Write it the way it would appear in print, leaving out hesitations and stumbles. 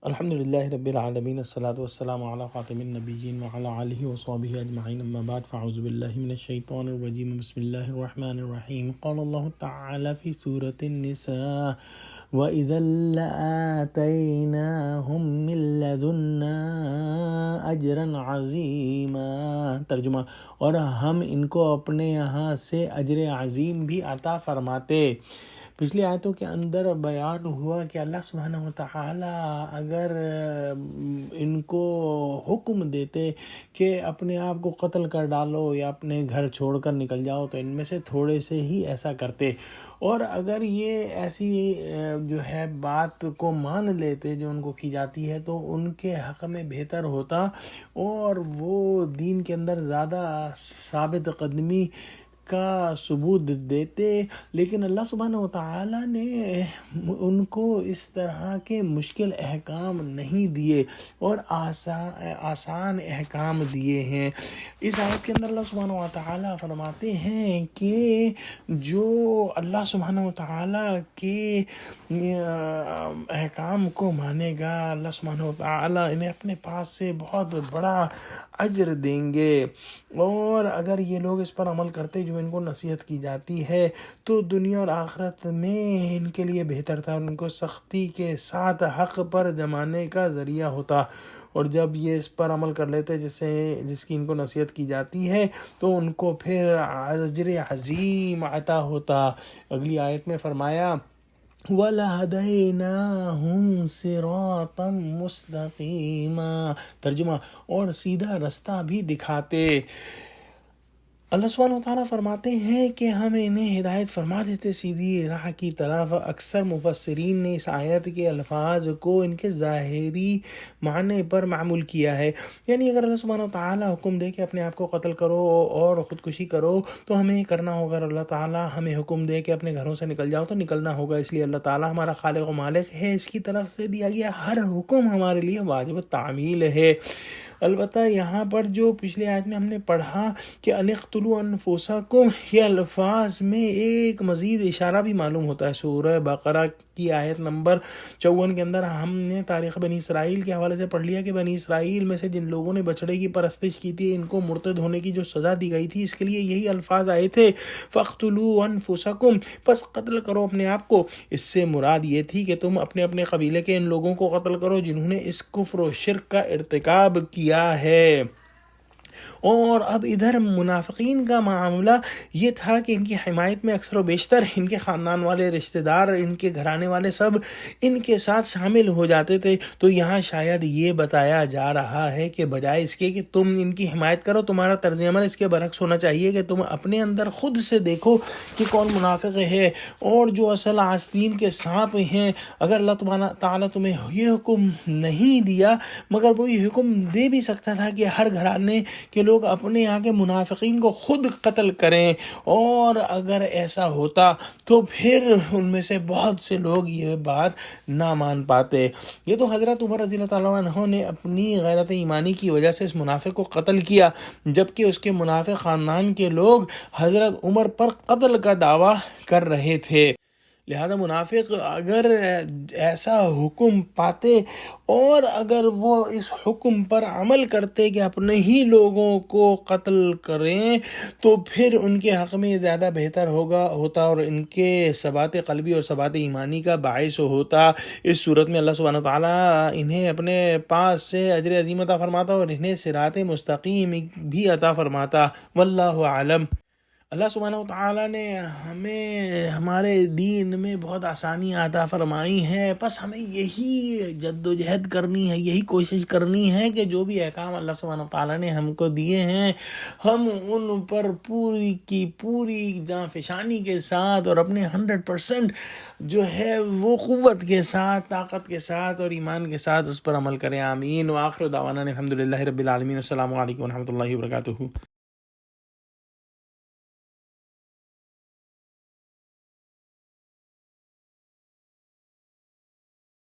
الحمد للہ رب العالمین الصلاۃ والسلام علی خاتم النبیین وعلی آلہ وصحبہ اجمعین اما بعد فاعوذ باللہ من الشیطان الرجیم بسم اللہ الرحمن الرحیم قال اللہ تعالی فی سورۃ النساء وَإِذًا لَآتَيْنَاهُم مِّن لَّدُنَّا أَجْرًا عَظِيمًا۔ ترجمہ، اور ہم ان کو اپنے یہاں سے اجر عظیم بھی عطا فرماتے۔ پچھلی آیتوں کے اندر بیان ہوا کہ اللہ سبحانہ وتعالی اگر ان کو حکم دیتے کہ اپنے آپ کو قتل کر ڈالو یا اپنے گھر چھوڑ کر نکل جاؤ تو ان میں سے تھوڑے سے ہی ایسا کرتے، اور اگر یہ ایسی جو ہے بات کو مان لیتے جو ان کو کی جاتی ہے تو ان کے حق میں بہتر ہوتا اور وہ دین کے اندر زیادہ ثابت قدمی کا ثبوت دیتے۔ لیکن اللہ سبحانہ وتعالی نے ان کو اس طرح کے مشکل احکام نہیں دیے اور آسان احکام دیے ہیں۔ اس آیت کے اندر اللہ سبحانہ وتعالی فرماتے ہیں کہ جو اللہ سبحانہ وتعالی کے احکام کو مانے گا، اللہ سبحانہ وتعالی انہیں اپنے پاس سے بہت بڑا اجر دیں گے، اور اگر یہ لوگ اس پر عمل کرتے جو ان کو نصیحت کی جاتی ہے تو دنیا اور آخرت میں ان کے لیے بہتر تھا، ان کو سختی کے ساتھ حق پر جمانے کا ذریعہ ہوتا، اور جب یہ اس پر عمل کر لیتے جس کی ان کو نصیحت کی جاتی ہے تو ان کو پھر اجر عظیم عطا ہوتا۔ اگلی آیت میں فرمایا وَلَهَدَيْنَاهُمْ صِرَاطًا مُسْتَقِيمًا۔ ترجمہ، اور سیدھا رستہ بھی دکھاتے۔ اللہ سبحانہ وتعالیٰ فرماتے ہیں کہ ہم انہیں ہدایت فرما دیتے سیدھی راہ کی طرف۔ اکثر مفسرین نے اس آیت کے الفاظ کو ان کے ظاہری معنی پر معمول کیا ہے، یعنی اگر اللہ سبحانہ وتعالیٰ حکم دے کہ اپنے آپ کو قتل کرو اور خودکشی کرو تو ہمیں کرنا ہوگا، اور اللہ تعالیٰ ہمیں حکم دے کہ اپنے گھروں سے نکل جاؤ تو نکلنا ہوگا، اس لیے اللہ تعالیٰ ہمارا خالق و مالک ہے، اس کی طرف سے دیا گیا ہر حکم ہمارے لیے واجب التعمیل ہے۔ البتہ یہاں پر جو پچھلے آیت میں ہم نے پڑھا کہ ان اقتلوا انفسکم، یہ الفاظ میں ایک مزید اشارہ بھی معلوم ہوتا ہے۔ سورہ بقرہ کی آیت نمبر 54 کے اندر ہم نے تاریخ بنی اسرائیل کے حوالے سے پڑھ لیا کہ بنی اسرائیل میں سے جن لوگوں نے بچڑے کی پرستش کی تھی ان کو مرتد ہونے کی جو سزا دی گئی تھی، اس کے لیے یہی الفاظ آئے تھے فَاقْتُلُوا أَنفُسَكُمْ، پس قتل کرو اپنے آپ کو۔ اس سے مراد یہ تھی کہ تم اپنے اپنے قبیلے کے ان لوگوں کو قتل کرو جنہوں نے اس کفر و شرک کا ارتکاب کیا ہے۔ اور اب ادھر منافقین کا معاملہ یہ تھا کہ ان کی حمایت میں اکثر و بیشتر ان کے خاندان والے، رشتہ دار، ان کے گھرانے والے سب ان کے ساتھ شامل ہو جاتے تھے، تو یہاں شاید یہ بتایا جا رہا ہے کہ بجائے اس کے کہ تم ان کی حمایت کرو، تمہارا طرز عمل اس کے برعکس ہونا چاہیے کہ تم اپنے اندر خود سے دیکھو کہ کون منافق ہے اور جو اصل آستین کے سانپ ہیں۔ اگر اللہ تعالیٰ تمہیں یہ حکم نہیں دیا، مگر وہ یہ حکم دے بھی سکتا تھا کہ ہر گھرانے کہ لوگ اپنے یہاں کے منافقین کو خود قتل کریں، اور اگر ایسا ہوتا تو پھر ان میں سے بہت سے لوگ یہ بات نہ مان پاتے۔ یہ تو حضرت عمر رضی اللہ تعالیٰ عنہ نے اپنی غیرت ایمانی کی وجہ سے اس منافق کو قتل کیا، جبکہ اس کے منافق خاندان کے لوگ حضرت عمر پر قتل کا دعویٰ کر رہے تھے۔ لہذا منافق اگر ایسا حکم پاتے اور اگر وہ اس حکم پر عمل کرتے کہ اپنے ہی لوگوں کو قتل کریں تو پھر ان کے حق میں زیادہ بہتر ہوتا اور ان کے ثبات قلبی اور ثبات ایمانی کا باعث ہوتا۔ اس صورت میں اللہ سبحانہ وتعالیٰ انہیں اپنے پاس سے اجر عظیم عطا فرماتا اور انہیں صراط مستقیم بھی عطا فرماتا۔ واللہ عالم۔ اللہ سبحانہ وتعالیٰ نے ہمیں ہمارے دین میں بہت آسانی عطا فرمائی ہیں، بس ہمیں یہی جد و جہد کرنی ہے، یہی کوشش کرنی ہے کہ جو بھی احکام اللہ سبحانہ وتعالیٰ نے ہم کو دیے ہیں ہم ان پر پوری کی پوری جانفشانی کے ساتھ اور اپنے 100% جو ہے وہ قوت کے ساتھ، طاقت کے ساتھ اور ایمان کے ساتھ اس پر عمل کریں۔ آمین۔ وآخر دعوانا الحمدللہ رب العالمین۔ السلام علیکم ورحمۃ اللہ وبرکاتہ۔